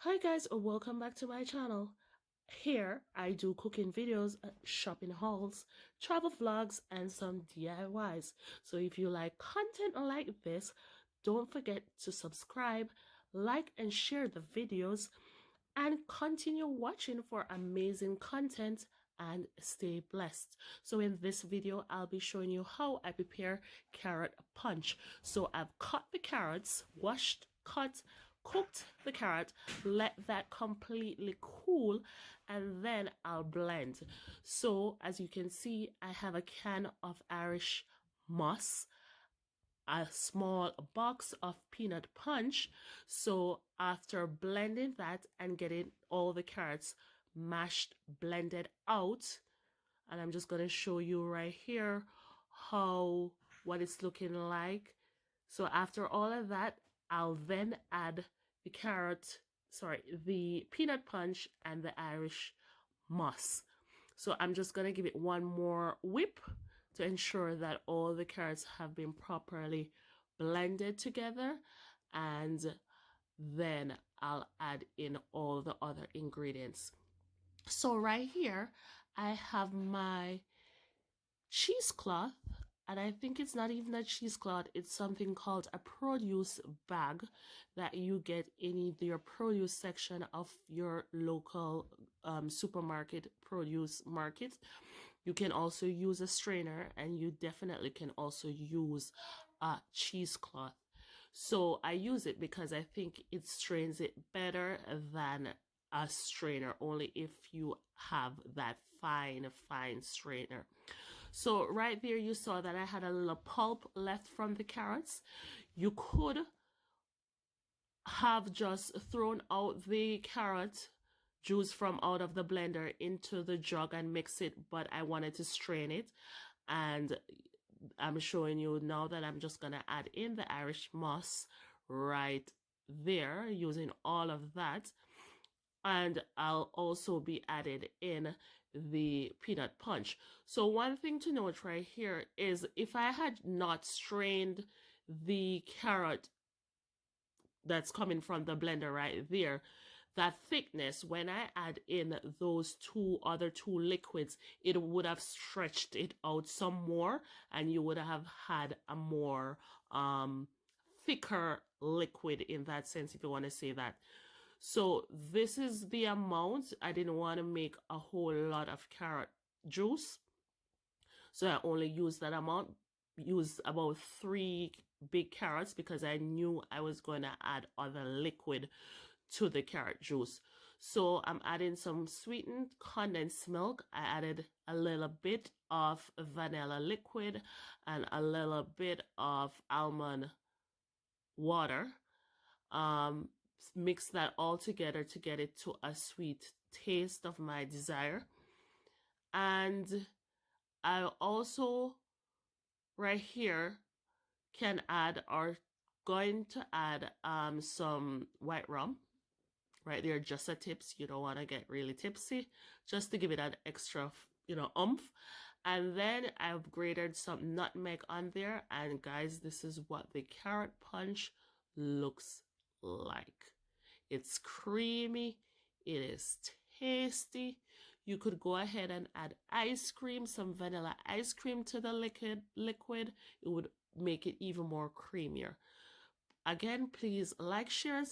Hi guys, welcome back to my channel. Here I do cooking videos, shopping hauls, travel vlogs, and some DIYs. So if you like content like this, don't forget to subscribe, like and share the videos, and continue watching for amazing content and stay blessed. So in this video, I'll be showing you how I prepare carrot punch. So I've cut the carrots, washed, cut, cooked the carrot, let that completely cool, and then I'll blend. So as you can see, I have a can of Irish moss, a small box of peanut punch. So after blending that and getting all the carrots mashed, blended out, and I'm just going to show you right here what it's looking like. So after all of that, I'll then add the peanut punch and the Irish moss. So I'm just going to give it one more whip to ensure that all the carrots have been properly blended together, and then I'll add in all the other ingredients. So right here, I have my cheesecloth, and I think it's not even a cheesecloth, it's something called a produce bag that you get in your produce section of your local supermarket produce market. You can also use a strainer, and you definitely can also use a cheesecloth. So I use it because I think it strains it better than a strainer, only if you have that fine strainer. So right there you saw that I had a little pulp left from the carrots. You could have just thrown out the carrot juice from out of the blender into the jug and mix it, but I wanted to strain it, and I'm showing you now that I'm just gonna add in the Irish moss right there using all of that, and I'll also be added in the peanut punch. So one thing to note right here is if I had not strained the carrot that's coming from the blender right there, that thickness, when I add in those other two liquids, it would have stretched it out some more, and you would have had a more thicker liquid in that sense, if you want to say that. So this is the amount. I didn't want to make a whole lot of carrot juice, so I only used that amount. Used about 3 big carrots because I knew I was going to add other liquid to the carrot juice. So I'm adding some sweetened condensed milk. I added a little bit of vanilla liquid and a little bit of almond water. Mix that all together to get it to a sweet taste of my desire. And I also right here can add or going to add some white rum right there, just a tips. You don't want to get really tipsy, just to give it an extra oomph. And then I've grated some nutmeg on there, and guys, this is what the carrot punch looks like. It's creamy, it is tasty. You could go ahead and add ice cream, some vanilla ice cream to the liquid. It would make it even more creamier. Again, please like, share, and